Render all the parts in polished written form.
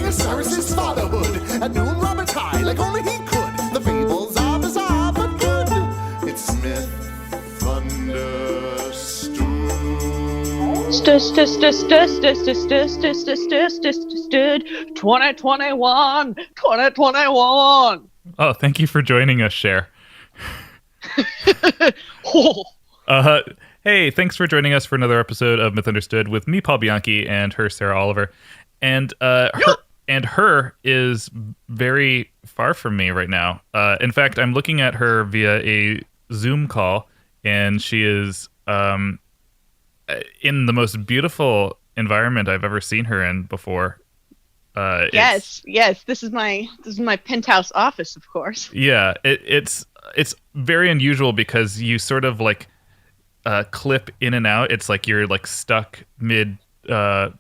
King Osiris's fatherhood. At noon, Robert high, like only he could. The fables are bizarre but good. It's Myth Understood. 2021. Oh, thank you for joining us, Cher. Hey, thanks for joining us for another episode of Myth Understood with me, Paul Bianchi, and her, Sarah Oliver. And her is very far from me right now. In fact, I'm looking at her via a Zoom call, and she is in the most beautiful environment I've ever seen her in before. Yes. This is my penthouse office, of course. Yeah, it's very unusual because you sort of like clip in and out. It's like you're like stuck mid to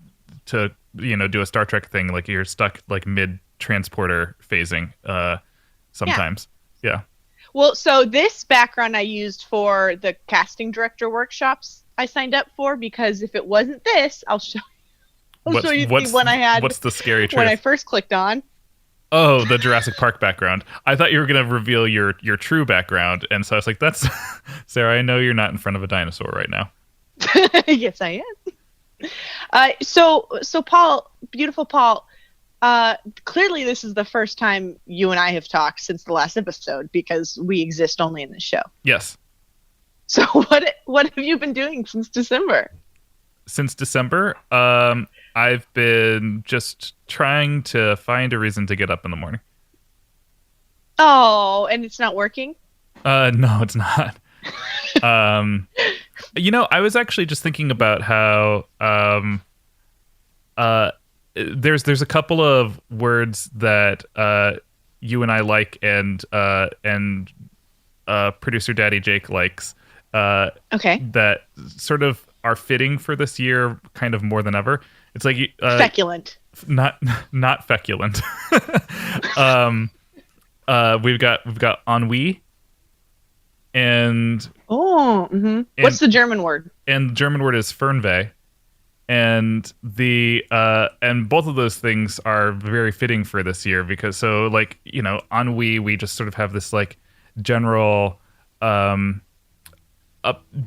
do a Star Trek thing. Like you're stuck like mid transporter phasing sometimes. Yeah. Well, so this background I used for the casting director workshops I signed up for, because if it wasn't this, I'll show you the one I had. What's the scary truth? When I first clicked on. Oh, the Jurassic Park background. I thought you were going to reveal your true background, and so I was like, "That's Sarah. I know you're not in front of a dinosaur right now." Yes, I am. So Paul, beautiful Paul. Clearly, this is the first time you and I have talked since the last episode, because we exist only in this show. Yes. So what have you been doing since December? Since December, I've been just trying to find a reason to get up in the morning. Oh, and it's not working? No, it's not. I was actually just thinking about how there's a couple of words that you and I like, and producer Daddy Jake likes. Okay. That sort of are fitting for this year, kind of more than ever. It's like feculent. Not feculent. We've got ennui, and what's the German word? And the German word is Fernweh, and and both of those things are very fitting for this year, because ennui, we just sort of have this like general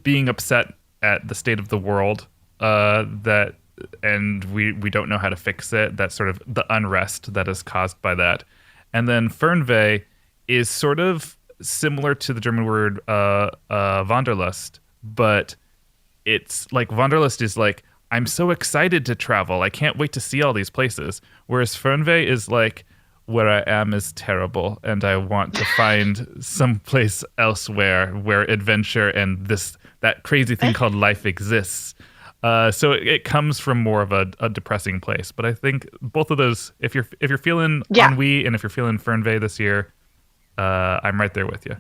being upset at the state of the world, and we don't know how to fix it. That's sort of the unrest that is caused by that. And then Fernweh is sort of similar to the German word Wanderlust, but it's like Wanderlust is like, I'm so excited to travel, I can't wait to see all these places. Whereas Fernweh is like, where I am is terrible, and I want to find someplace elsewhere where adventure and that crazy thing called life exists. So it comes from more of a depressing place. But I think both of those, if you're feeling ennui and if you're feeling Fernweh this year, I'm right there with you.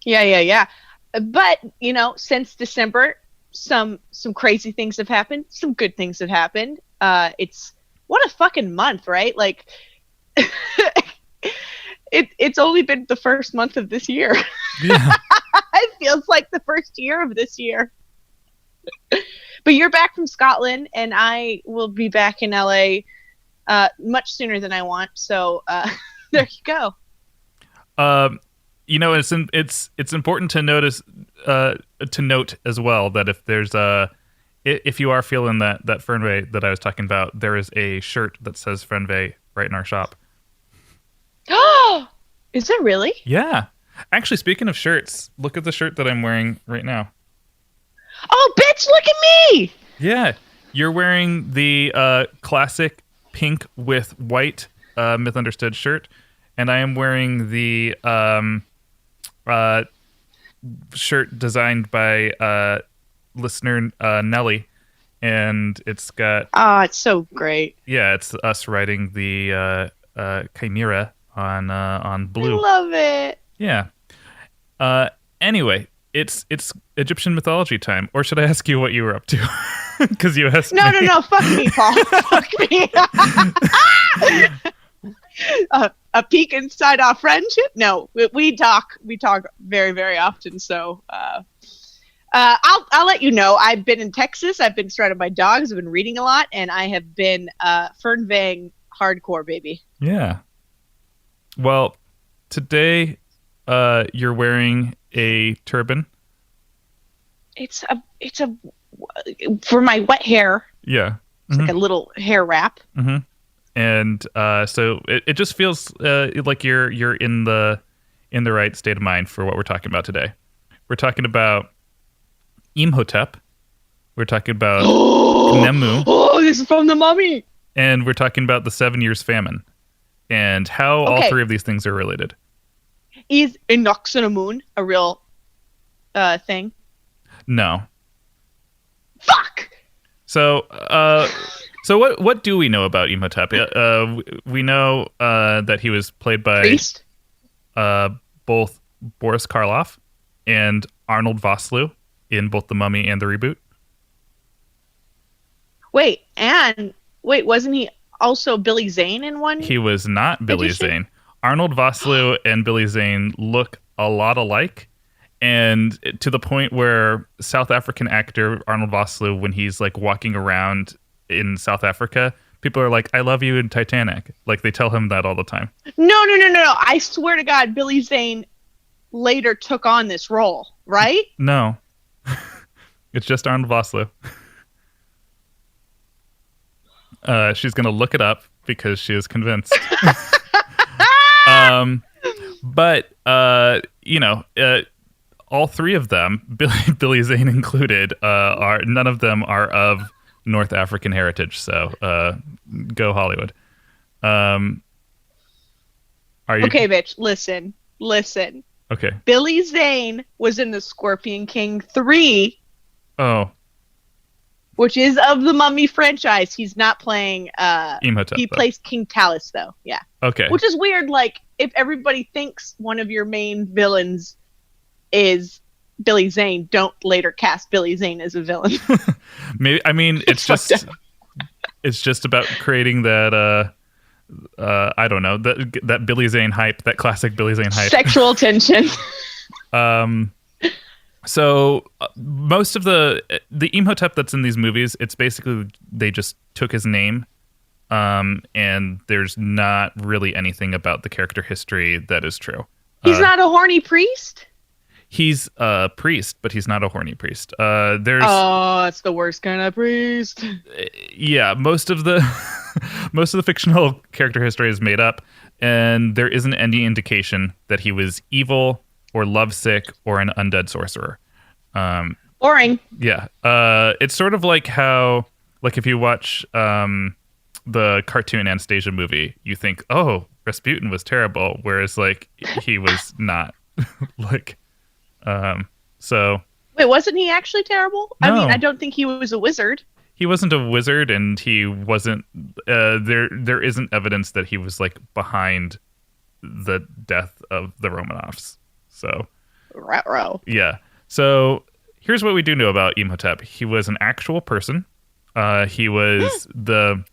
Yeah. But since December, some crazy things have happened. Some good things have happened. What a fucking month, right? Like. It's only been the first month of this year. Yeah. It feels like the first year of this year. But you're back from Scotland, and I will be back in LA much sooner than I want. So there you go. It's important to note as well that if you are feeling that Fernweh that I was talking about, there is a shirt that says Fernweh right in our shop. Oh, is it really? Yeah. Actually, speaking of shirts, look at the shirt that I'm wearing right now. Oh, bitch, look at me! Yeah. You're wearing the classic pink with white Myth Understood shirt, and I am wearing the shirt designed by listener Nelly, and it's got... Oh, it's so great. Yeah, it's us riding the Chimera on blue. I love it. Yeah. Anyway, it's Egyptian mythology time. Or should I ask you what you were up to? Because you asked me. No. Fuck me, Paul. Fuck me. A peek inside our friendship? No, we talk very, very often. So I'll let you know. I've been in Texas. I've been surrounded by dogs. I've been reading a lot, and I have been Fernwehing hardcore, baby. Yeah. Well, today you're wearing a turban. It's a for my wet hair. Yeah. It's like a little hair wrap. Mm-hmm. And so it just feels like you're in the right state of mind for what we're talking about today. We're talking about Imhotep. We're talking about Khnemu. Oh, this is from the Mummy. And we're talking about the 7 Years Famine and how all three of these things are related. Is Inoxinamun a real thing? No. Fuck! So what do we know about Imhotep? We know that he was played by Priest? Both Boris Karloff and Arnold Vosloo in both The Mummy and the reboot. Wait, wasn't he also Billy Zane in one? He was not Billy Zane. Arnold Vosloo and Billy Zane look a lot alike, and to the point where South African actor Arnold Vosloo, when he's like walking around in South Africa, people are like, "I love you" in Titanic. Like they tell him that all the time. No. I swear to God, Billy Zane later took on this role, right? No. It's just Arnold Vosloo. She's going to look it up because she is convinced. But all three of them, Billy Zane included, none of them are of North African heritage. So go Hollywood. Okay, bitch, listen. Okay. Billy Zane was in the Scorpion King 3. Oh. Which is of the Mummy franchise. He's not playing Imhotep. He plays King Talus, though. Yeah. Okay. Which is weird. Like, if everybody thinks one of your main villains is Billy Zane, don't later cast Billy Zane as a villain. Maybe. I mean, it's just about creating that. I don't know, that Billy Zane hype, that classic Billy Zane hype. Sexual tension. So most of the Imhotep that's in these movies, it's basically they just took his name, and there's not really anything about the character history that is true. He's not a horny priest? He's a priest, but he's not a horny priest. It's the worst kind of priest. Yeah, most of the fictional character history is made up, and there isn't any indication that he was evil or lovesick or an undead sorcerer. Boring. Yeah. It's sort of like how, like if you watch the cartoon Anastasia movie, you think, oh, Rasputin was terrible, whereas like he was not. So. Wait, wasn't he actually terrible? No. I mean, I don't think he was a wizard. He wasn't a wizard, and he wasn't. There isn't evidence that he was like behind the death of the Romanovs. So, Ruh-roh. Yeah. So here's what we do know about Imhotep. He was an actual person. He was the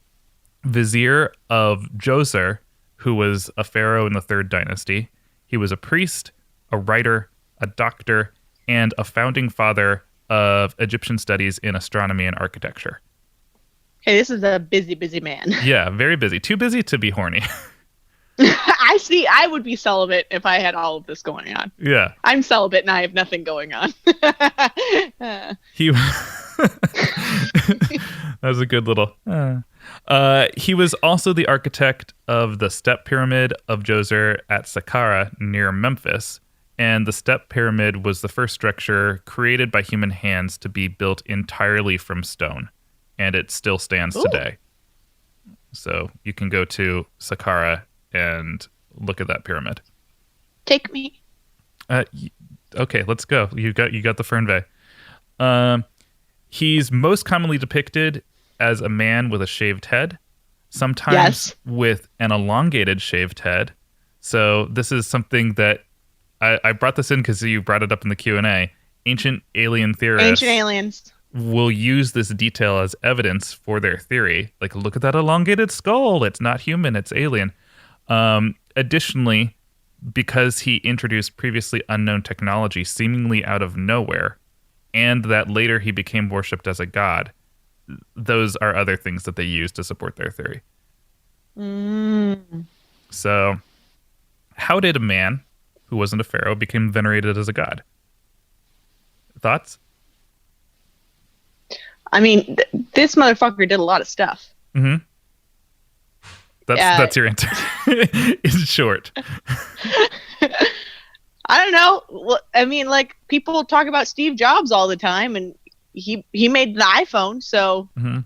vizier of Djoser, who was a pharaoh in the 3rd dynasty. He was a priest, a writer, a doctor, and a founding father of Egyptian studies in astronomy and architecture. Hey, this is a busy, busy man. Yeah, very busy. Too busy to be horny. I see. I would be celibate if I had all of this going on. Yeah. I'm celibate and I have nothing going on. That was a good little... he was also the architect of the Step Pyramid of Djoser at Saqqara near Memphis, and the Step Pyramid was the first structure created by human hands to be built entirely from stone, and it still stands today. So you can go to Saqqara and look at that pyramid. Take me. Okay, let's go. You got the Fernweh. He's most commonly depicted as a man with a shaved head, sometimes with an elongated shaved head. So this is something that I brought this in because you brought it up in the Q&A. Ancient alien theorists. Ancient aliens. Will use this detail as evidence for their theory. Like, look at that elongated skull. It's not human. It's alien. Additionally, because he introduced previously unknown technology seemingly out of nowhere, and that later he became worshipped as a god, those are other things that they use to support their theory. Mm. So, how did a man who wasn't a pharaoh become venerated as a god? Thoughts? I mean, this motherfucker did a lot of stuff. Mm-hmm. That's your answer. In short. I don't know. Well, I mean, like, people talk about Steve Jobs all the time, and he made the iPhone, so Mm-hmm.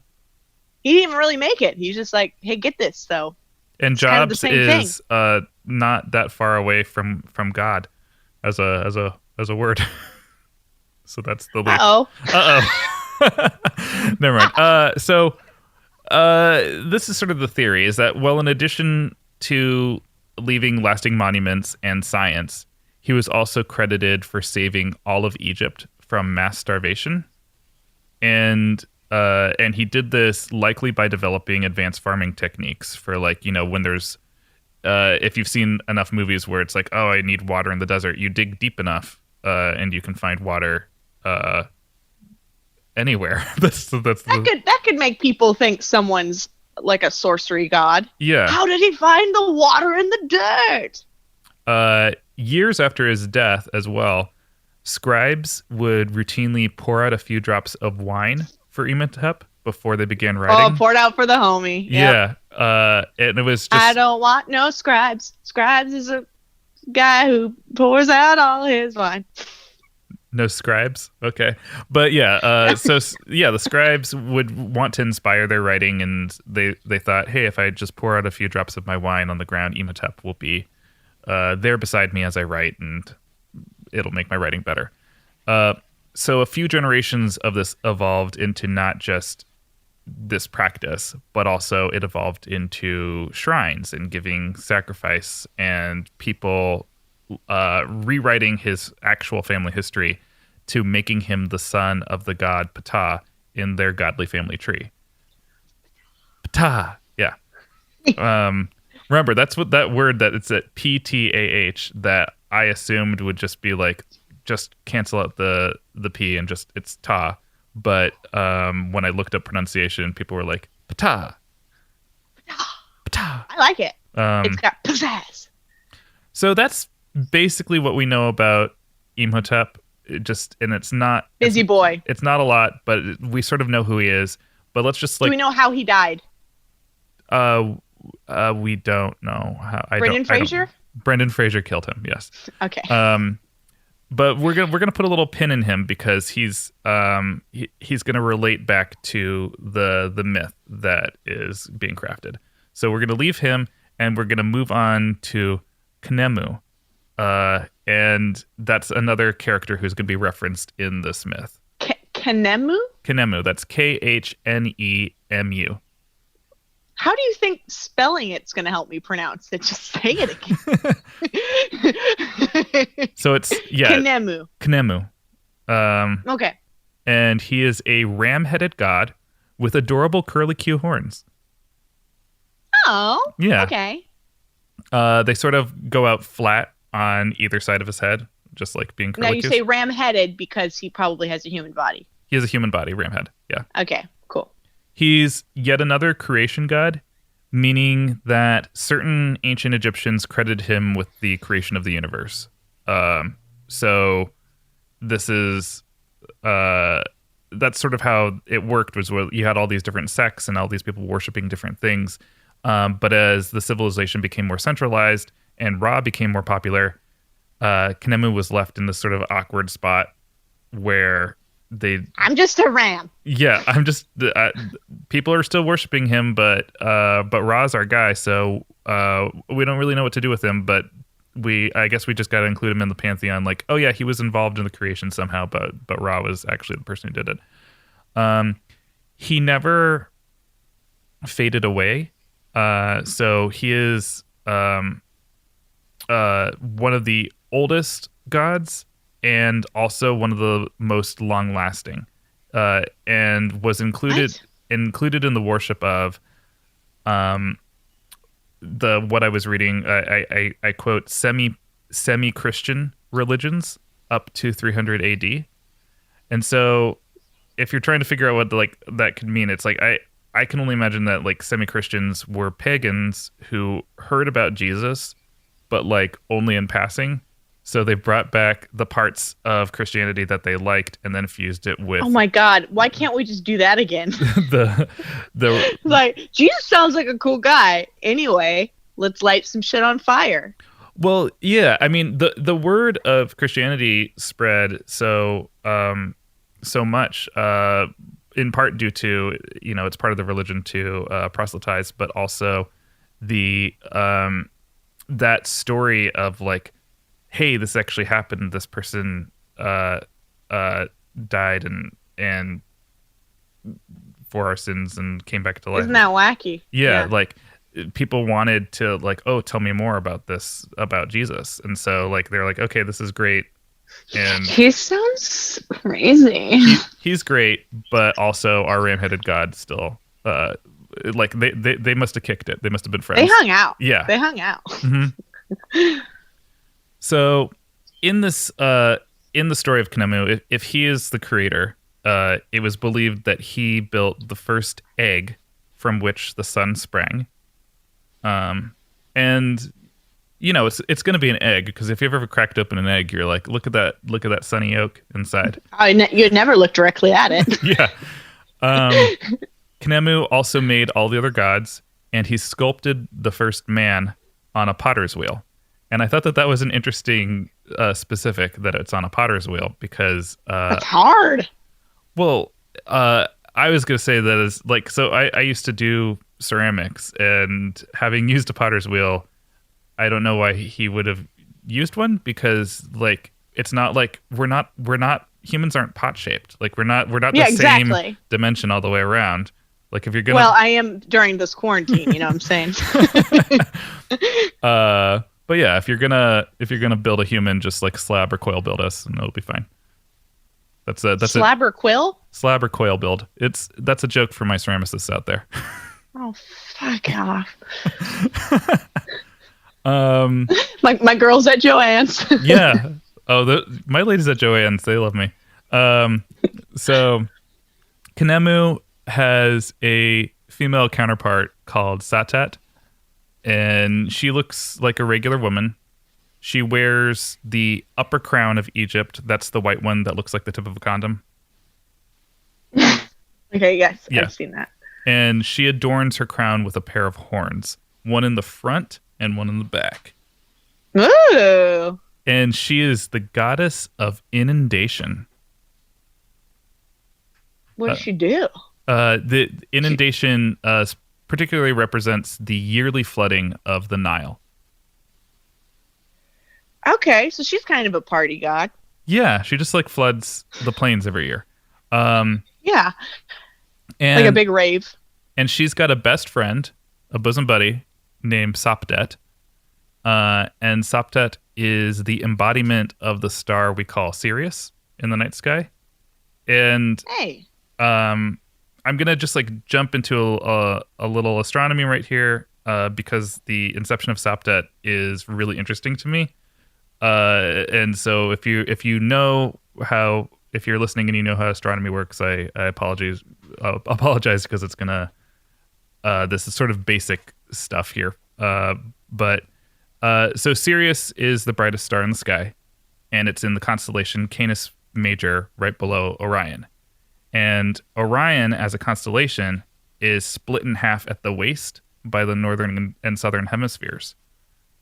he didn't even really make it. He's just like, hey, get this, though. And It's kind of the Jobs same is not that far away from God as a word. So that's the leap. Uh-oh. Never mind. This is sort of the theory, is that, well, in addition to leaving lasting monuments and science, he was also credited for saving all of Egypt from mass starvation. And he did this likely by developing advanced farming techniques for, like, you know, when there's, if you've seen enough movies where it's like, oh, I need water in the desert, you dig deep enough and you can find water anywhere. That could make people think someone's like a sorcery god. Yeah. How did he find the water in the dirt? Years after his death as well, scribes would routinely pour out a few drops of wine for Imhotep before they began writing. Oh, poured out for the homie. Yep. Yeah. And it was just... I don't want no scribes. Scribes is a guy who pours out all his wine. No scribes? Okay. But yeah, the scribes would want to inspire their writing, and they thought, hey, if I just pour out a few drops of my wine on the ground, Imhotep will be there beside me as I write, and it'll make my writing better. So a few generations of this evolved into not just this practice, but also it evolved into shrines and giving sacrifice, and people rewriting his actual family history to making him the son of the god Ptah in their godly family tree. Ptah, yeah. Remember, that's what that word that it's at Ptah that I assumed would just be like, just cancel out the P and just it's Ta. But when I looked up pronunciation, people were like, Ptah. Ptah. I like it. It's got pizzazz. So that's basically what we know about Imhotep. And it's not busy boy. It's not a lot, but we sort of know who he is. But let's just Do we know how he died? We don't know how. Brendan Fraser? Brendan Fraser killed him. Yes. Okay. But we're gonna put a little pin in him because he's gonna relate back to the myth that is being crafted. So we're gonna leave him and we're gonna move on to Khnemu. And that's another character who's going to be referenced in this myth. Khnemu? Khnemu. That's Khnemu. How do you think spelling it's going to help me pronounce it? Just say it again. So it's, yeah. Khnemu. Khnemu. Okay. And he is a ram-headed god with adorable curly Q horns. Oh. Yeah. Okay. They sort of go out flat on either side of his head, just like being curly. Now you say ram-headed because he probably has a human body. He has a human body, ram head. Yeah. Okay, cool. He's yet another creation god, meaning that certain ancient Egyptians credited him with the creation of the universe. So this is that's sort of how it worked, was where you had all these different sects and all these people worshiping different things. But as the civilization became more centralized and Ra became more popular, Khnemu was left in this sort of awkward spot where I'm just a ram. Yeah, I'm just people are still worshiping him, but Ra's our guy, so we don't really know what to do with him. But I guess we just got to include him in the pantheon. Like, oh yeah, he was involved in the creation somehow, but Ra was actually the person who did it. He never faded away. So he is one of the oldest gods and also one of the most long-lasting, and was included in the worship of what I was reading. I quote semi-Christian religions up to 300 AD, and so if you're trying to figure out what that could mean, it's like I I can only imagine that like semi-Christians were pagans who heard about Jesus, but like only in passing. So they brought back the parts of Christianity that they liked and then fused it with Oh my God! Why can't we just do that again? the Like, Jesus sounds like a cool guy. Anyway, let's light some shit on fire. Well, yeah, I mean the word of Christianity spread so much in part due to, you know, it's part of the religion to proselytize, but also the that story of like, hey, this actually happened. This person died and for our sins and came back to life. Isn't that wacky? Yeah, like people wanted to like, oh, tell me more about this, about Jesus. And so like they're like, okay, this is great. And He sounds crazy. he's great, but also our ram-headed God still like they must have kicked it. They must have been friends. They hung out. Yeah. They hung out. Mm-hmm. So in the story of Khnemu, if he is the creator, it was believed that he built the first egg from which the sun sprang. And you know, it's going to be an egg, because if you've ever cracked open an egg, you're like, look at that sunny yolk inside. You'd never look directly at it. Yeah. Khnemu also made all the other gods, and he sculpted the first man on a potter's wheel. And I thought that was an interesting specific, that it's on a potter's wheel, because That's hard. well, I was going to say that is like, so I used to do ceramics, and having used a potter's wheel, I don't know why he would have used one, because like it's not like we're not humans aren't pot shaped. Like we're not the exactly. same dimension all the way around. Like if you're gonna Well, I am during this quarantine, you know what I'm saying? But yeah, if you're gonna build a human, just like slab or coil build us, and it'll be fine. That's Slab or quill? Slab or coil build. That's a joke for my ceramicists out there. Oh, fuck off. My girls at Joann's. Yeah. Oh, my ladies at Joann's, they love me. So Khnemu has a female counterpart called Satet, and she looks like a regular woman. She wears the upper crown of Egypt. That's the white one that looks like the tip of a condom. Okay, yes, Yeah. I've seen that. And she adorns her crown with a pair of horns, one in the front and one in the back. Ooh. And she is the goddess of inundation. What does she do? The inundation particularly represents the yearly flooding of the Nile. Okay, so she's kind of a party god. Yeah, she just like floods the plains every year. Yeah, And, like a big rave. And she's got a best friend, a bosom buddy, named Sopdet. And Sopdet is the embodiment of the star we call Sirius in the night sky. And Hey. I'm going to just like jump into a little astronomy right here because the inception of Sopdet is really interesting to me. And so if you know how, if you're listening and you know how astronomy works, I apologize because it's going to, this is sort of basic stuff here. But so Sirius is the brightest star in the sky, and it's in the constellation Canis Major right below Orion. And Orion as a constellation is split in half at the waist by the northern and southern hemispheres.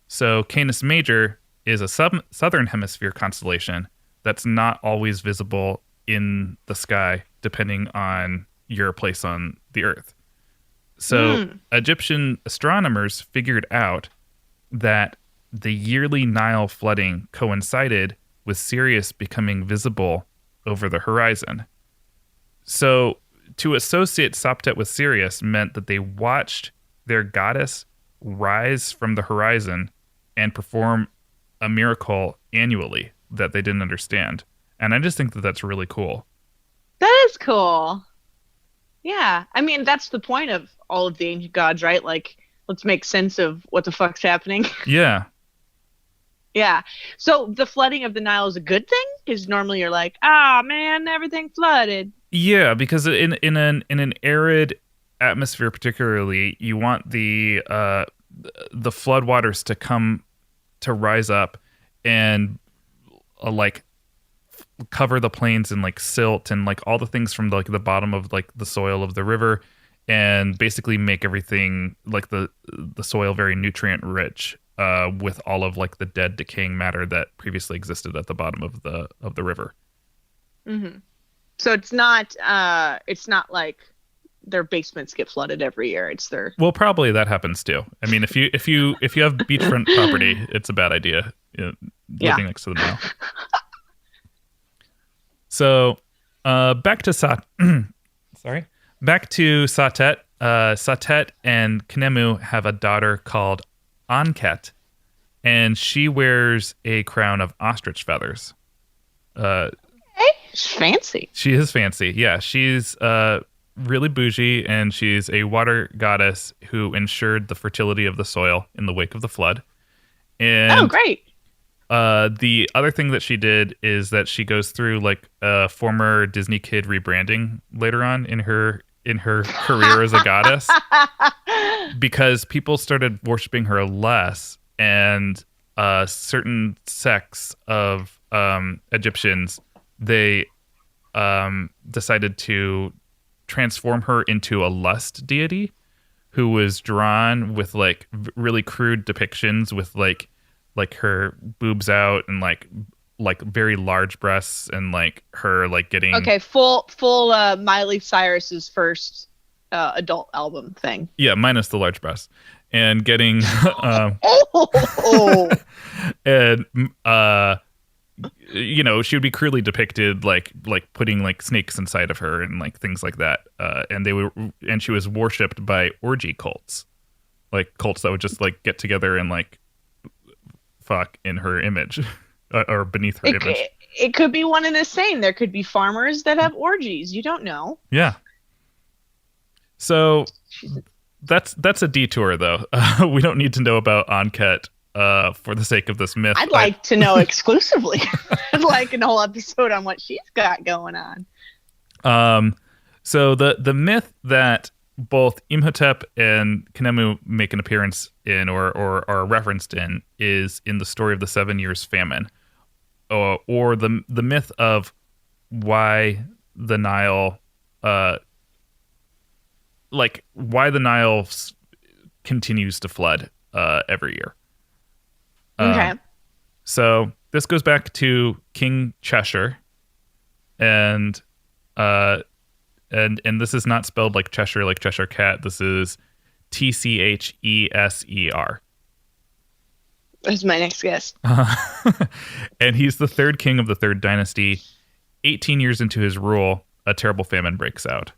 So Canis Major is a southern hemisphere constellation that's not always visible in the sky depending on your place on the Earth. So Egyptian astronomers figured out that the yearly Nile flooding coincided with Sirius becoming visible over the horizon. So to associate Sopdet with Sirius meant that they watched their goddess rise from the horizon and perform a miracle annually that they didn't understand. And I just think that that's really cool. That is cool. Yeah. I mean, that's the point of all of the ancient gods, right? Like, let's make sense of what the fuck's happening. Yeah. Yeah. So the flooding of the Nile is a good thing? Because normally you're like, ah, man, everything flooded. Yeah, because in an arid atmosphere particularly, you want the floodwaters to come to rise up and like cover the plains in like silt and like all the things from like the bottom of like the soil of the river, and basically make everything like the soil very nutrient rich, with all of like the dead decaying matter that previously existed at the bottom of the river. Mm-hmm. So it's not like their basements get flooded every year. It's their Well, probably that happens too. I mean, if you have beachfront property, it's a bad idea, living next to the Nile. So, back to Satet. Satet and Khnemu have a daughter called Anket, and she wears a crown of ostrich feathers. She's fancy. She is fancy. Yeah, she's really bougie, and she's a water goddess who ensured the fertility of the soil in the wake of the flood. And great. The other thing that she did is that she goes through like a former Disney kid rebranding later on in her career as a goddess, because people started worshiping her less, and certain sects of Egyptians, they decided to transform her into a lust deity who was drawn with like really crude depictions with like her boobs out and like very large breasts, and like her like getting full Miley Cyrus's first adult album thing. Yeah, minus the large breasts, and getting and she would be crudely depicted like putting like snakes inside of her and like things like that, and she was worshipped by orgy cults, like cults that would just like get together and like fuck in her image or beneath her image. It could be one and the same. There could be farmers that have orgies. You don't know. Yeah. So that's a detour, though. We don't need to know about Anket for the sake of this myth. I'd like to know exclusively. I'd like a whole episode on what she's got going on. So the myth that both Imhotep and Khnemu make an appearance in or are referenced in is in the story of the 7 Years Famine, or the myth of why the Nile continues to flood every year. Okay. So this goes back to King Cheshire, and this is not spelled like Cheshire, like Cheshire Cat. This is Tcheser. That's my next guess. And he's the third king of the third dynasty. 18 years into his rule, a terrible famine breaks out.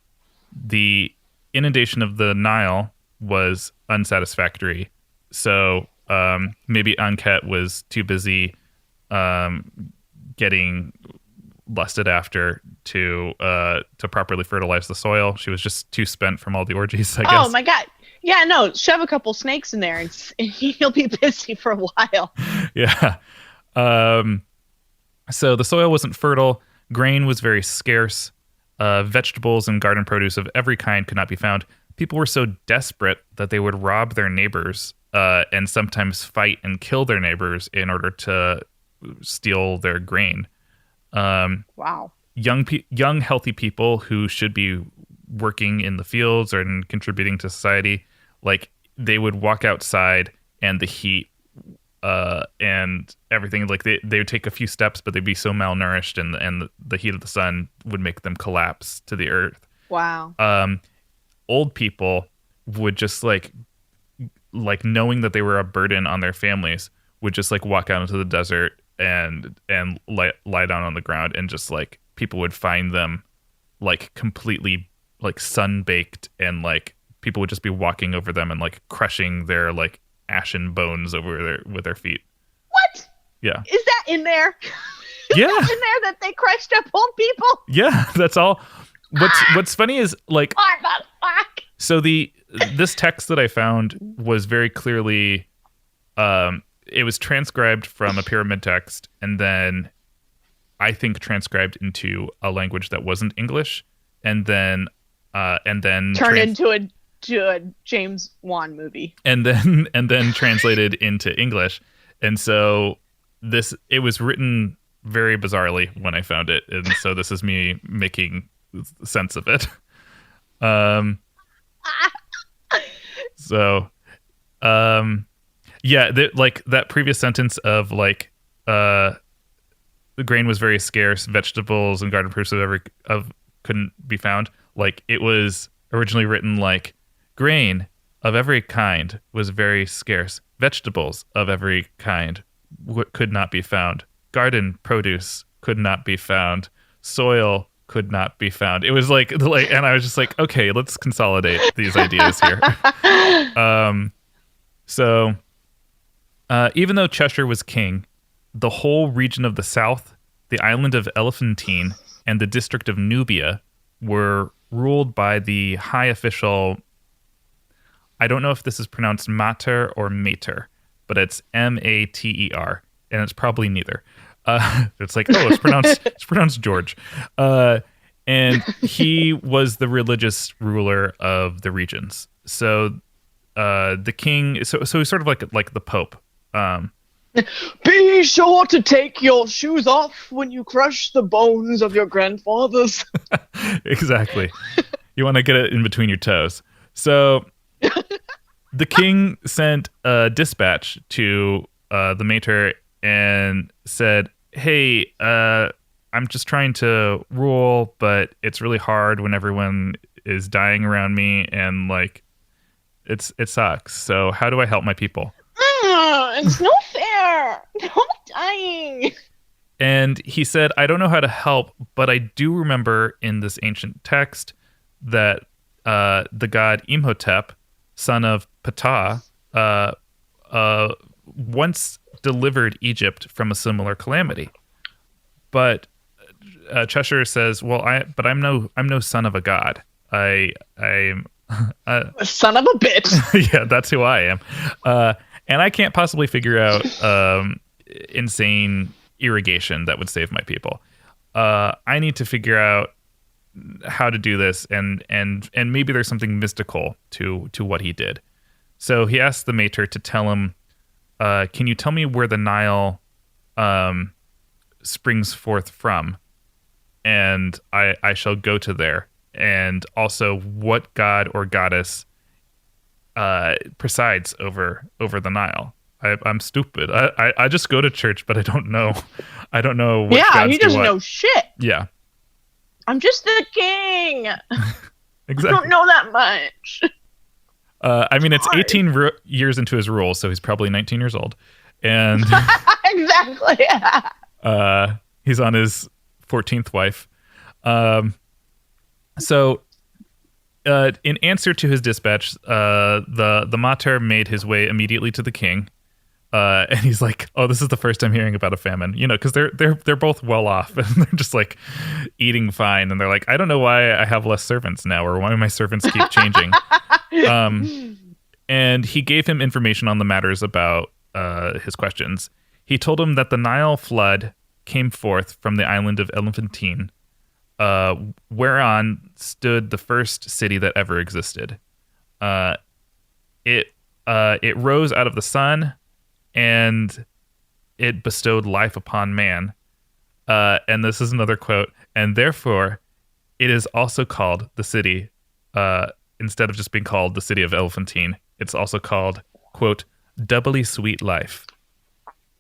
The inundation of the Nile was unsatisfactory, so maybe Anket was too busy getting lusted after to properly fertilize the soil. She was just too spent from all the orgies, I guess. Oh my god. Yeah, no, shove a couple snakes in there and he'll be busy for a while. Yeah. So the soil wasn't fertile. Grain was very scarce. Vegetables and garden produce of every kind could not be found. People were so desperate that they would rob their neighbors and sometimes fight and kill their neighbors in order to steal their grain. Wow. Young, healthy people who should be working in the fields or contributing to society, like they would walk outside and the heat and everything, like they would take a few steps, but they'd be so malnourished, and the heat of the sun would make them collapse to the earth. Wow. Old people would just like knowing that they were a burden on their families, would just like walk out into the desert and lie down on the ground, and just like people would find them like completely like sun-baked, and like people would just be walking over them and like crushing their like ashen bones with their feet. What? Yeah. Is that in there? Yeah. Is that in there that they crushed up old people? Yeah, that's all. What's funny is like, What the fuck? so this text that I found was very clearly it was transcribed from a pyramid text, and then I think transcribed into a language that wasn't English, and then and then Turn into a James Wan movie. and then translated into English. And so it was written very bizarrely when I found it, and so this is me making sense of it. Like that previous sentence of like the grain was very scarce, vegetables and garden produce couldn't be found. Like it was originally written like grain of every kind was very scarce, vegetables of every kind could not be found, garden produce could not be found, soil could not be found. It was like, and I was just like, okay, let's consolidate these ideas here. So even though Cheshire was king, the whole region of the south, the island of Elephantine, and the district of Nubia were ruled by the high official. I don't know if this is pronounced mater or mater, but it's Mater, and it's probably neither. It's like, oh, it's pronounced George. And he was the religious ruler of the regions. So the king, so he's sort of like the Pope. Be sure to take your shoes off when you crush the bones of your grandfathers. Exactly. You want to get it in between your toes. So the king sent a dispatch to the mater and said, hey, I'm just trying to rule, but it's really hard when everyone is dying around me, and like it sucks. So how do I help my people? It's no fair. They're all dying. And he said, I don't know how to help, but I do remember in this ancient text that the god Imhotep, son of Ptah, once delivered Egypt from a similar calamity. But Cheshire says, well, I'm no son of a god. I'm A son of a bitch. yeah, that's who I am. And I can't possibly figure out insane irrigation that would save my people. I need to figure out how to do this, and maybe there's something mystical to what he did. So he asked the mater to tell him, can you tell me where the Nile springs forth from? And I shall go to there. And also what god or goddess presides over the Nile. I'm stupid. I just go to church, but I don't know. I don't know what gods he doesn't know shit. Yeah. I'm just the king. Exactly. I don't know that much. I mean, it's 18 years into his rule, so he's probably 19 years old. And exactly. he's on his 14th wife. So in answer to his dispatch, the mater made his way immediately to the king. And he's like, oh, this is the first I'm hearing about a famine, because they're both well off and they're just like eating fine. And they're like, I don't know why I have less servants now, or why my servants keep changing. And he gave him information on the matters about his questions. He told him that the Nile flood came forth from the island of Elephantine, whereon stood the first city that ever existed. It rose out of the sun, and it bestowed life upon man. And this is another quote. And therefore, it is also called the city, instead of just being called the city of Elephantine, it's also called, quote, doubly sweet life.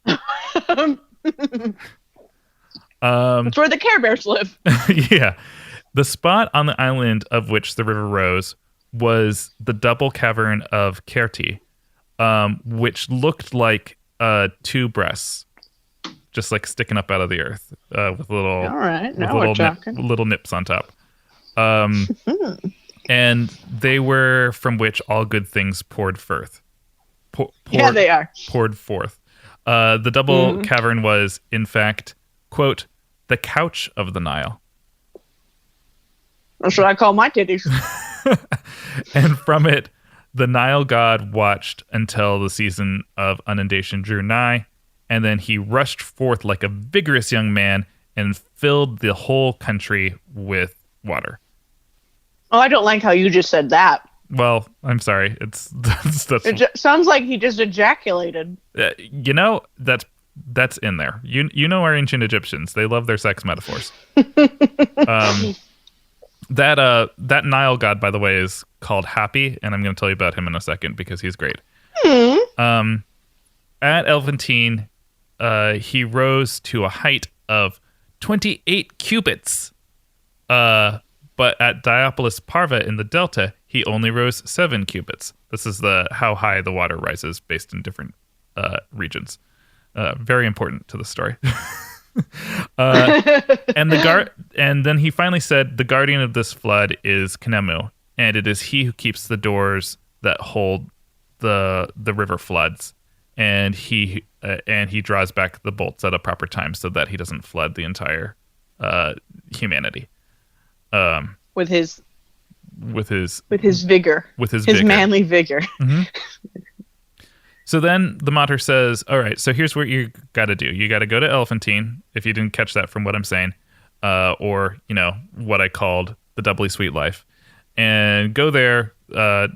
That's where the Care Bears live. Yeah. The spot on the island of which the river rose was the double cavern of Kerti, which looked like two breasts, just like sticking up out of the earth, with little, all right, now we're talking. Little nips on top. And they were from which all good things poured forth. Yeah, they are. Poured forth. The double cavern was, in fact, quote, the couch of the Nile. That's what I call my titties. And from it, the Nile god watched until the season of inundation drew nigh, and then he rushed forth like a vigorous young man and filled the whole country with water. Oh, I don't like how you just said that. Well, I'm sorry. Sounds like he just ejaculated. That's in there. You know our ancient Egyptians. They love their sex metaphors. That Nile god, by the way, is called Happy, and I'm going to tell you about him in a second because he's great. At Elephantine, he rose to a height of 28 cubits. But at Diapolis Parva in the Delta, he only rose 7 cubits. This is how high the water rises based in different regions. Very important to the story. And then he finally said, the guardian of this flood is Khnemu, and it is he who keeps the doors that hold the river floods, and he draws back the bolts at a proper time so that he doesn't flood the entire humanity. With his vigor. With his vigor. manly vigor. Mm-hmm. So then the Mater says, all right, so here's what you got to do. You got to go to Elephantine, if you didn't catch that from what I'm saying, or, what I called the doubly sweet life, and go there, go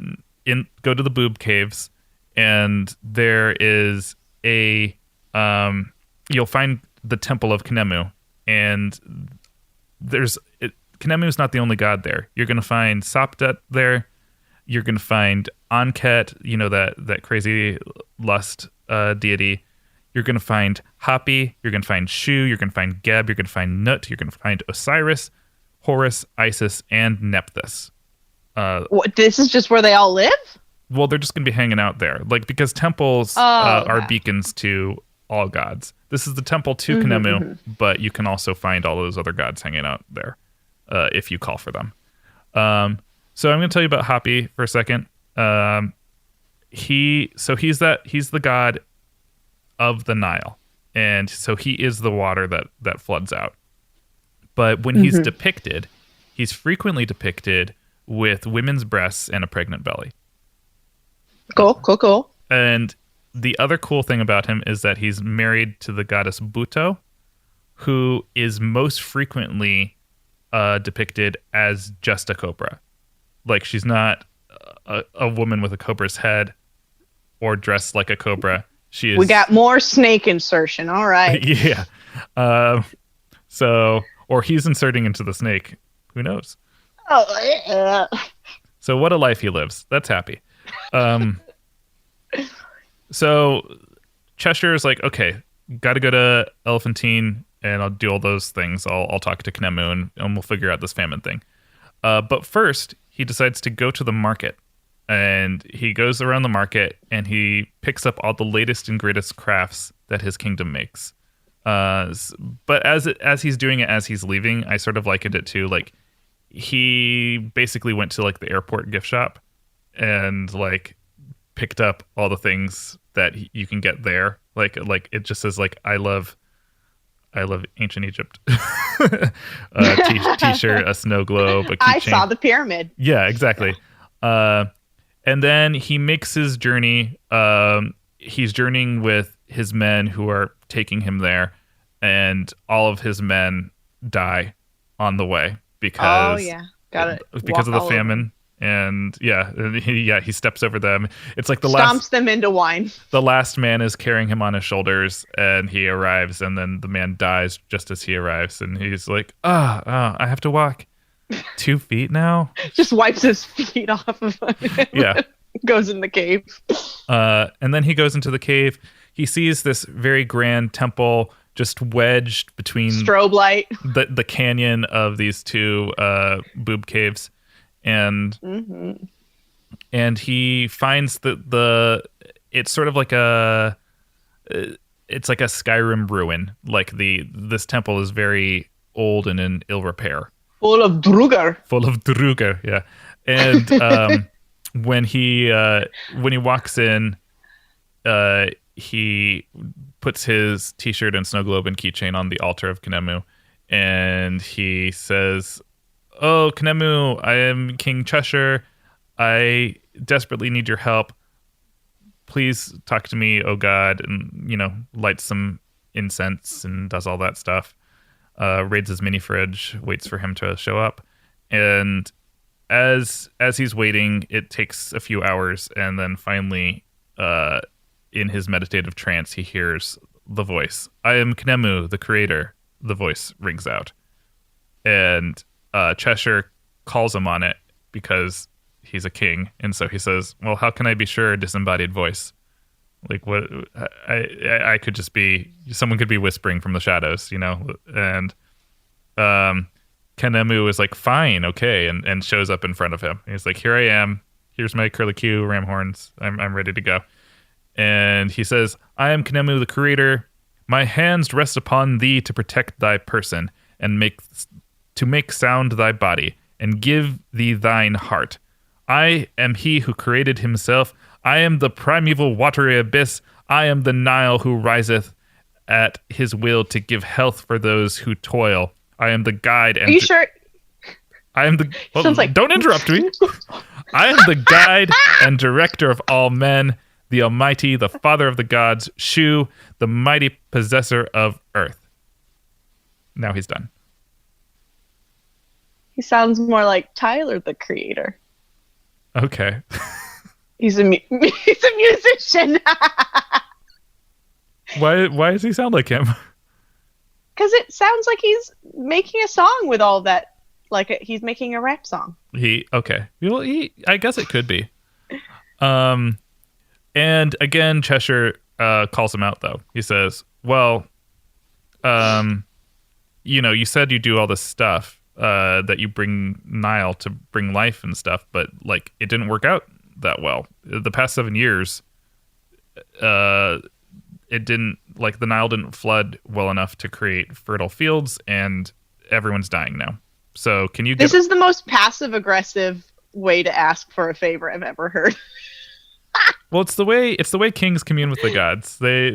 to the boob caves, and there is you'll find the temple of Khnemu, and Khnemu is not the only god there. You're going to find Sopdet there. You're going to find Anket, that crazy lust deity. You're going to find Hapi. You're going to find Shu. You're going to find Geb. You're going to find Nut. You're going to find Osiris, Horus, Isis, and Nephthys. This is just where they all live? Well, they're just going to be hanging out there, because temples are beacons to all gods. This is the temple to Khnemu, but you can also find all those other gods hanging out there if you call for them. So I'm going to tell you about Hapi for a second. He's the god of the Nile, and so he is the water that floods out. But when he's depicted, he's frequently depicted with women's breasts and a pregnant belly. Cool. And the other cool thing about him is that he's married to the goddess Buto, who is most frequently depicted as just a cobra. Like, she's not a woman with a cobra's head or dressed like a cobra. She is. We got more snake insertion. All right. Yeah. Or he's inserting into the snake. Who knows? Oh. So what a life he lives. That's Happy. So Cheshire is like, okay, got to go to Elephantine, and I'll do all those things. I'll talk to Khnemu, and we'll figure out this famine thing. But first, he decides to go to the market, and he goes around the market, and he picks up all the latest and greatest crafts that his kingdom makes. But as he's doing it, as he's leaving, I sort of likened it to, like, he basically went to, like, the airport gift shop and, like, picked up all the things that you can get there. Like it just says, like, I love ancient Egypt. T-shirt, a snow globe, a keychain. I saw the pyramid. Yeah, exactly. And then he makes his journey. He's journeying with his men who are taking him there, and all of his men die on the way because got it. Because of the famine. And he steps over them. It's like stomps them into wine. The last man is carrying him on his shoulders, and he arrives, and then the man dies just as he arrives, and he's like, I have to walk 2 feet now. Just wipes his feet off of him. Yeah. Goes in the cave. And then he goes into the cave. He sees this very grand temple just wedged between strobe light, the canyon of these two boob caves. And he finds it's sort of like it's like a Skyrim ruin. Like this temple is very old and in ill repair. Full of druger, yeah. And when he walks in, he puts his T-shirt and snow globe and keychain on the altar of Khnemu, and he says, "Oh, Khnemu, I am King Cheshire. I desperately need your help. Please talk to me, oh God," and, lights some incense and does all that stuff. Raids his mini fridge, waits for him to show up. And as he's waiting, it takes a few hours, and then finally, in his meditative trance, he hears the voice. "I am Khnemu, the creator," the voice rings out. And Cheshire calls him on it because he's a king. And so he says, "Well, how can I be sure, disembodied voice? Like, what? I could just be, someone could be whispering from the shadows, you know?" And Khnemu is like, "Fine, okay," and shows up in front of him. He's like, "Here I am. Here's my curlicue ram horns. I'm ready to go." And he says, "I am Khnemu, the creator. My hands rest upon thee to protect thy person and make sound thy body and give thee thine heart. I am he who created himself. I am the primeval watery abyss. I am the Nile who riseth at his will to give health for those who toil. I am the guide and..." Are you sure? I am the... Well, Sounds like... Don't interrupt me. "I am the guide and director of all men, the Almighty, the Father of the gods, Shu, the mighty possessor of earth." Now he's done. He sounds more like Tyler, the creator. Okay. He's a musician. Why does he sound like him? Because it sounds like he's making a song with all that. Like he's making a rap song. Okay. Well, I guess it could be. And again, Cheshire calls him out, though. He says, "Well, you said you do all this stuff, that you bring Nile to bring life and stuff, but like it didn't work out that well. The past 7 years, it didn't, like, the Nile didn't flood well enough to create fertile fields, and everyone's dying now. So can you This is the most passive aggressive way to ask for a favor I've ever heard. Well, it's the way kings commune with the gods. They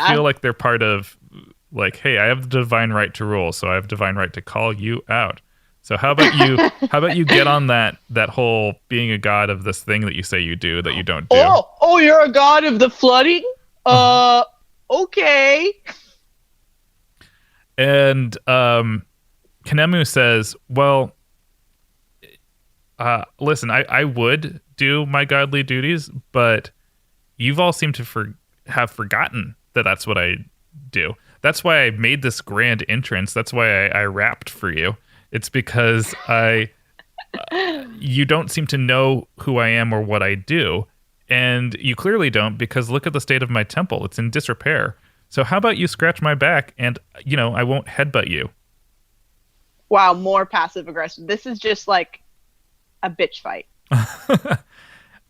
feel like they're part of, like, hey, I have the divine right to rule, so I have divine right to call you out. So how about you get on that whole being a god of this thing that you say you do that you don't do? Oh, you're a god of the flooding? Okay. And Khnemu says, "Well, listen, I would do my godly duties, but you've all seemed to have forgotten that that's what I do. That's why I made this grand entrance. That's why I rapped for you. It's because you don't seem to know who I am or what I do. And you clearly don't, because look at the state of my temple. It's in disrepair. So how about you scratch my back and, I won't headbutt you." Wow, more passive aggressive. This is just like a bitch fight.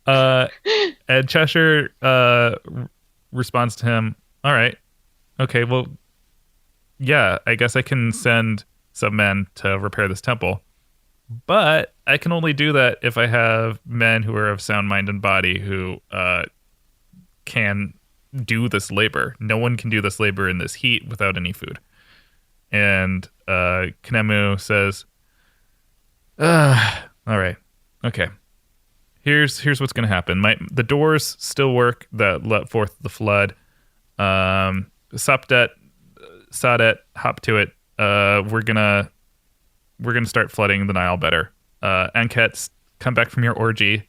And Cheshire responds to him, "All right. Okay, well, yeah, I guess I can send some men to repair this temple. But I can only do that if I have men who are of sound mind and body who can do this labor. No one can do this labor in this heat without any food." And Khnemu says, "All right, okay. Here's what's going to happen. The doors still work that let forth the flood. Sapdet, Sadet, hop to it. We're gonna start flooding the Nile better. Ankets, come back from your orgy.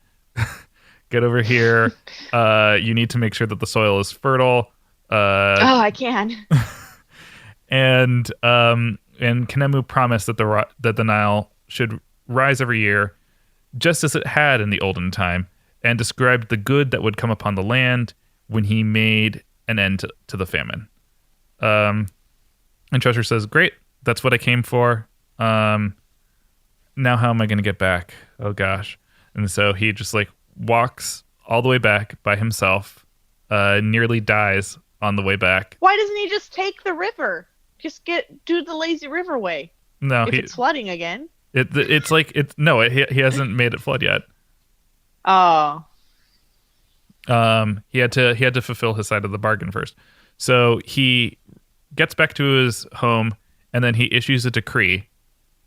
Get over here. You need to make sure that the soil is fertile. I can." And Khnemu promised that the Nile should rise every year, just as it had in the olden time, and described the good that would come upon the land when he made an end to the famine. And Cheshire says, "Great, that's what I came for. Now how am I going to get back? Oh gosh." And so he just walks all the way back by himself, nearly dies on the way back. Why doesn't he just take the river? Just do the lazy river way. No, if it's flooding again. He hasn't made it flood yet. Oh. He had to fulfill his side of the bargain first. So he gets back to his home, and then he issues a decree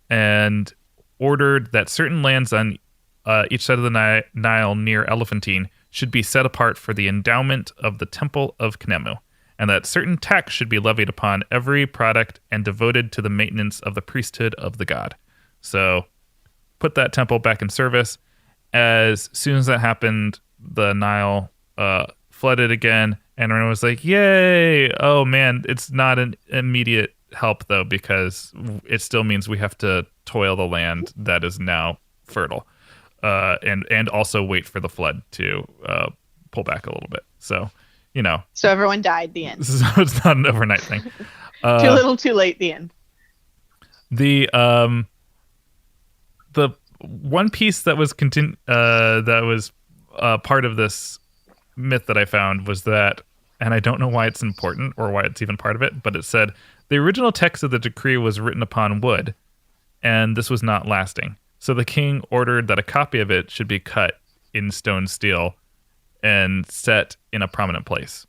and ordered that certain lands on each side of the Nile near Elephantine should be set apart for the endowment of the Temple of Khnemu, and that certain tax should be levied upon every product and devoted to the maintenance of the priesthood of the god. So put that temple back in service. As soon as that happened, the Nile flooded again, and everyone was like, "Yay! Oh man, it's not an immediate help though, because it still means we have to toil the land that is now fertile, and also wait for the flood to pull back a little bit." So, So everyone died. The end. so it's not an overnight thing. Too little, too late. The end. The one piece that was part of this myth that I found was that, and I don't know why it's important or why it's even part of it, but it said the original text of the decree was written upon wood, and this was not lasting. So the king ordered that a copy of it should be cut in stone steel and set in a prominent place.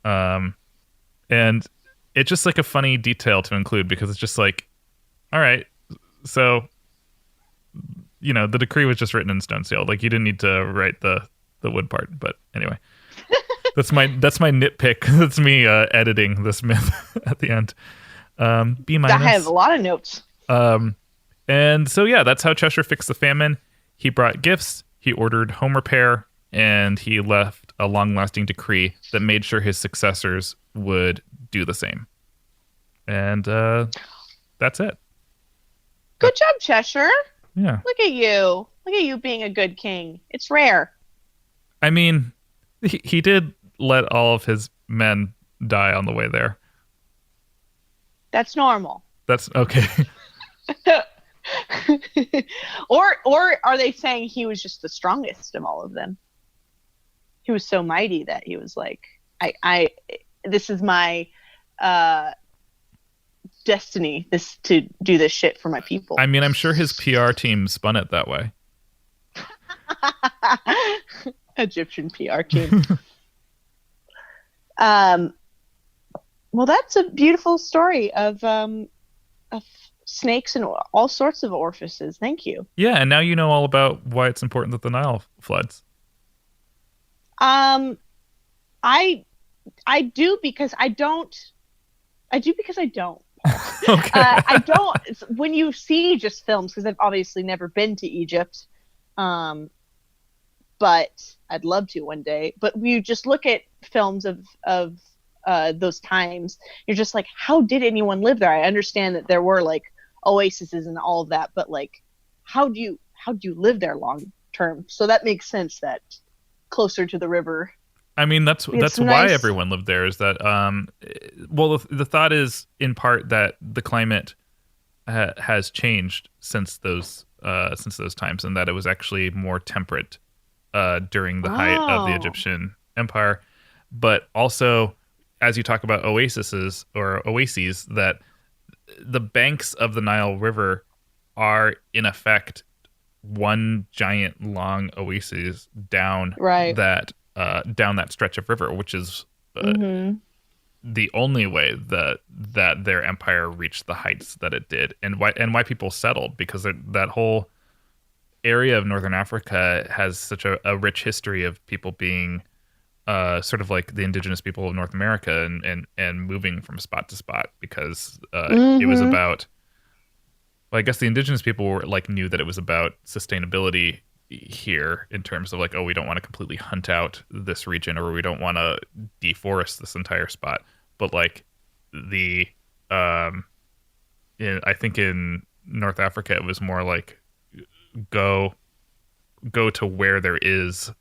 And it's just like a funny detail to include, because it's just like, all right, so the decree was just written in stone steel. Like, you didn't need to write the wood part. But anyway, that's my nitpick. That's me editing this myth at the end. B minus. I have a lot of notes. And so yeah, that's how Cheshire fixed the famine. He brought gifts. He ordered home repair, and he left a long-lasting decree that made sure his successors would do the same. And that's it. Good job, Cheshire. Yeah. Look at you. Look at you being a good king. It's rare. I mean, he did let all of his men die on the way there. That's normal. That's okay. Or are they saying he was just the strongest of all of them? He was so mighty that he was like, I this is my destiny, this to do this shit for my people. I mean, I'm sure his PR team spun it that way. Egyptian PR team. Well, that's a beautiful story of snakes and all sorts of orifices. Thank you. Yeah, and now you know all about why it's important that the Nile floods. I do because I don't. Okay. I don't. When you see just films, because I've obviously never been to Egypt, but I'd love to one day. But you just look at films of those times, you're just like, how did anyone live there? I understand that there were like oases and all of that, but like, how do you live there long term? So that makes sense that closer to the river. I mean, that's nice. why everyone lived there, is that well, the thought is in part that the climate has changed since those times, and that it was actually more temperate during the height of the Egyptian Empire. But also, as you talk about oases, that the banks of the Nile River are in effect one giant long oasis down that stretch of river, which is the only way that their empire reached the heights that it did, and why people settled, because that whole area of northern Africa has such a rich history of people being sort of like the indigenous people of North America and moving from spot to spot, because it was about, well, I guess the indigenous people were knew that it was about sustainability here, in terms of like, oh, we don't want to completely hunt out this region, or we don't want to deforest this entire spot. But like I think in North Africa, it was more like go to where there is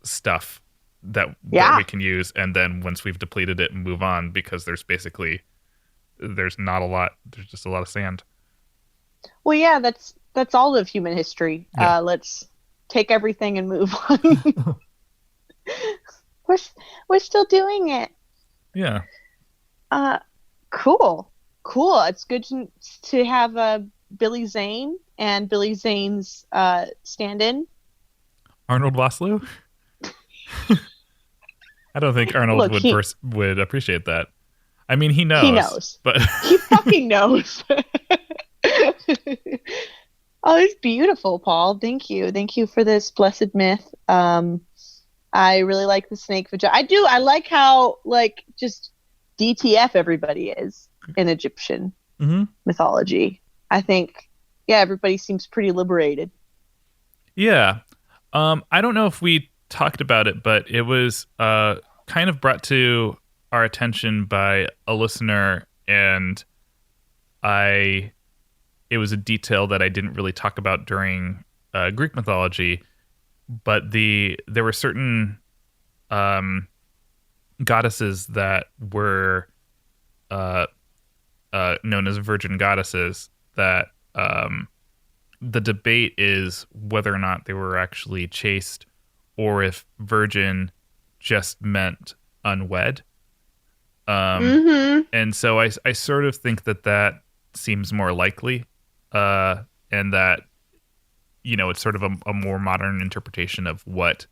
stuff that we can use, and then once we've depleted it, move on, because there's not a lot. There's just a lot of sand. Well, yeah, that's all of human history. Yeah. Let's take everything and move on. We're still doing it. Yeah. Cool. It's good to have Billy Zane and Billy Zane's stand-in. Arnold Vosloo? I don't think Arnold would appreciate that. I mean, he knows. He knows. But he fucking knows. Oh, it's beautiful, Paul. Thank you. Thank you for this blessed myth. I really like the snake vagina. I do. I like how just DTF everybody is in Egyptian mythology. I think yeah, everybody seems pretty liberated. Yeah. I don't know if we talked about it, but it was kind of brought to our attention by a listener, and it was a detail that I didn't really talk about during Greek mythology, but there were certain goddesses that were known as virgin goddesses that the debate is whether or not they were actually chaste or if virgin just meant unwed. And so I sort of think that seems more likely, and that, it's sort of a more modern interpretation of what,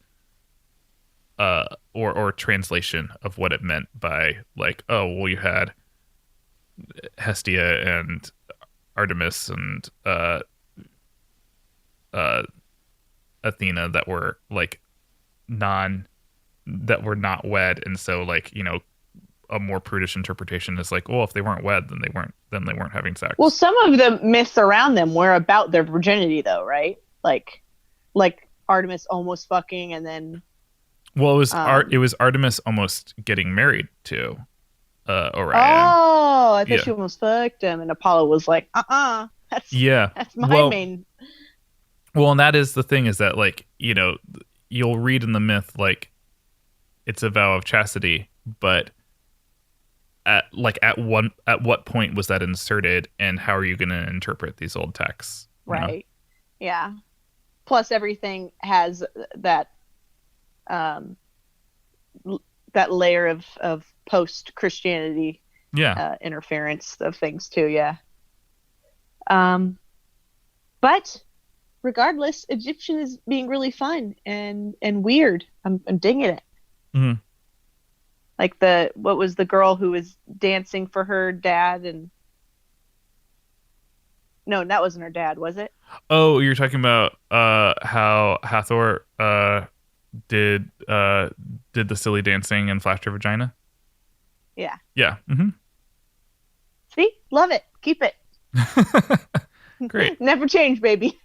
or translation of what it meant by, like, oh, well, you had Hestia and Artemis and Athena that were like that were not wed, and so, like, a more prudish interpretation is like, well, if they weren't wed, then they weren't having sex. Well, some of the myths around them were about their virginity, though, right? Like Artemis almost fucking, and then. Well, it was Artemis almost getting married to Orion. Oh, I thought she almost fucked him, and Apollo was like, that's my main. Well, and that is the thing, is that, like, you'll read in the myth, like, it's a vow of chastity, but at what point was that inserted, and how are you going to interpret these old texts? Right. Yeah. Plus, everything has that that layer of post Christianity interference of things too. Yeah. But regardless, Egyptian is being really fun and weird. I'm digging it. Mm-hmm. Like what was the girl who was dancing for her dad? And no, that wasn't her dad, was it? Oh, you're talking about how Hathor did the silly dancing and flashed her vagina? Yeah. Yeah. Mm-hmm. See? Love it. Keep it. Great. Never change, baby.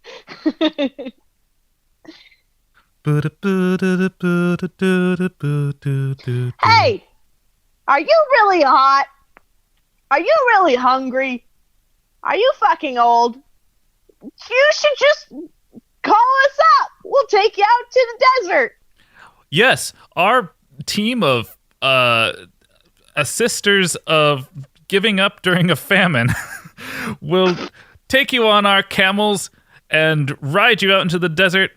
Hey! Are you really hot? Are you really hungry? Are you fucking old? You should just call us up. We'll take you out to the desert. Yes, our team of assisters of giving up during a famine will take you on our camels and ride you out into the desert,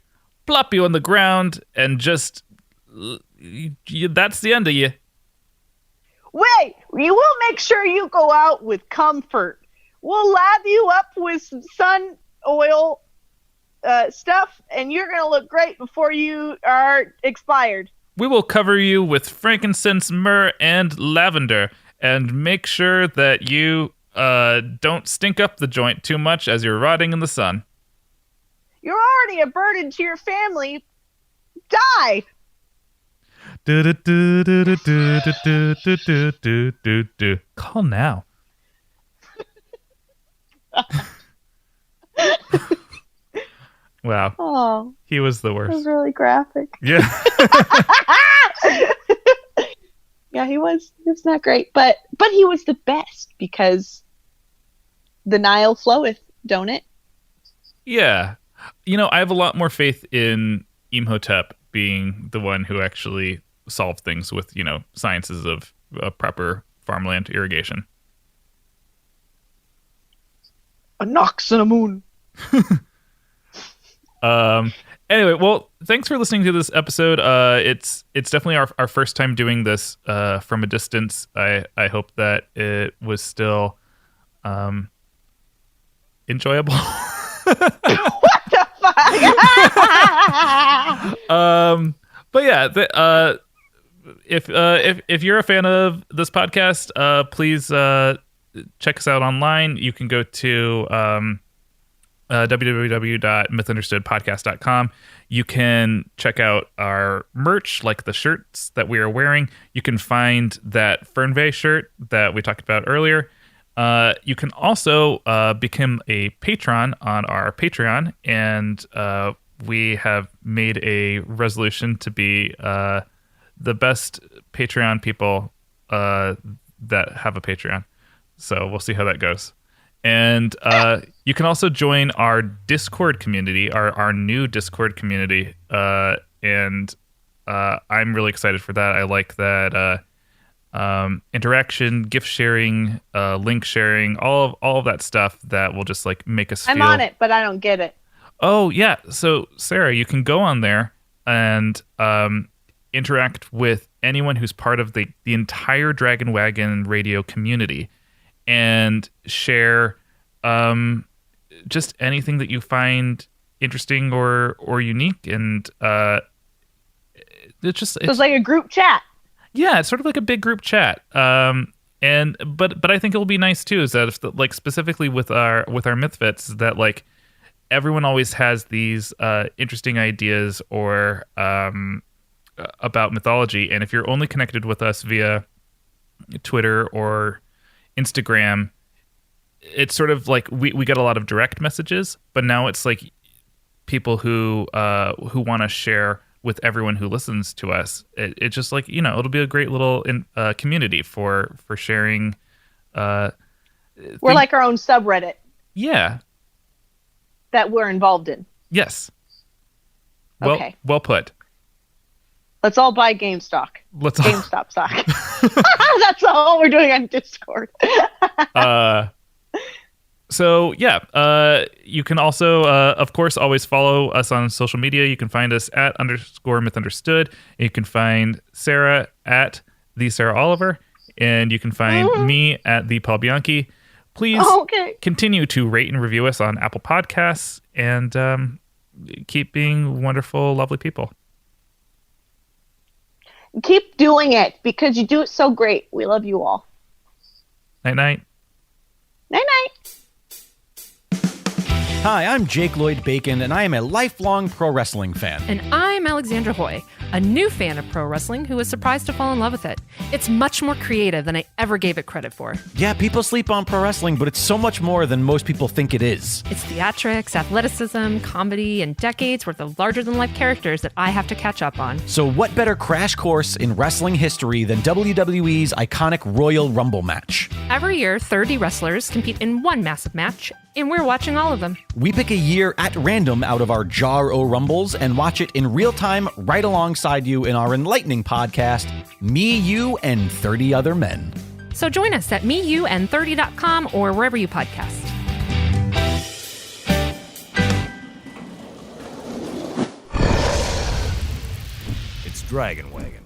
plop you on the ground, and just that's the end of you. Wait, we will make sure you go out with comfort. We'll lather you up with some sun oil stuff, and you're going to look great before you are expired. We will cover you with frankincense, myrrh, and lavender, and make sure that you don't stink up the joint too much as you're rotting in the sun. You're already a burden to your family. Die! Call now. Wow. Oh, he was the worst. It was really graphic. Yeah. Yeah, he was. He was not great, but he was the best because the Nile floweth, don't it? Yeah. I have a lot more faith in Imhotep being the one who actually solved things with, sciences of proper farmland irrigation. A knocks and a moon. Anyway, well, thanks for listening to this episode. It's definitely our first time doing this from a distance. I hope that it was still enjoyable. What the fuck? But yeah, if you're a fan of this podcast, please check us out online. You can go to www.mythunderstoodpodcast.com. You can check out our merch, like the shirts that we are wearing. You can find that Fernvey shirt that we talked about earlier. You can also become a patron on our Patreon, and we have made a resolution to be the best Patreon people that have a Patreon. So we'll see how that goes. And you can also join our Discord community, our new Discord community. And I'm really excited for that. I like that interaction, gift sharing, link sharing, all of that stuff that will just like make us feel... I'm on it, but I don't get it. Oh, yeah. So, Sarah, you can go on there and interact with anyone who's part of the entire Dragon Wagon radio community and share just anything that you find interesting or unique. And it's like a group chat. Yeah, it's sort of like a big group chat. But I think it'll be nice too, is that if like specifically with our Mythfits, that like everyone always has these interesting ideas or about mythology, and if you're only connected with us via Twitter or Instagram, it's sort of like we get a lot of direct messages, but now it's like people who want to share with everyone who listens to us. It's just like, it'll be a great little community for sharing. We're like our own subreddit. Yeah. That we're involved in. Yes. Okay. Well put. Let's all buy GameStop stock. That's all we're doing on Discord. So yeah, you can also, of course, always follow us on social media. You can find us at _mythunderstood. You can find Sarah at the Sarah Oliver, and you can find me at the Paul Bianchi. Please continue to rate and review us on Apple Podcasts, and keep being wonderful, lovely people. Keep doing it because you do it so great. We love you all. Night night. Night night. Hi, I'm Jake Lloyd Bacon, and I am a lifelong pro wrestling fan. And I'm Alexandra Hoy, a new fan of pro wrestling who was surprised to fall in love with it. It's much more creative than I ever gave it credit for. Yeah, people sleep on pro wrestling, but it's so much more than most people think it is. It's theatrics, athleticism, comedy, and decades worth of larger-than-life characters that I have to catch up on. So what better crash course in wrestling history than WWE's iconic Royal Rumble match? Every year, 30 wrestlers compete in one massive match, and we're watching all of them. We pick a year at random out of our jar o' rumbles and watch it in real time right alongside you in our enlightening podcast, Me, You, and 30 Other Men. So join us at meyouand30.com or wherever you podcast. It's Dragon Wagon.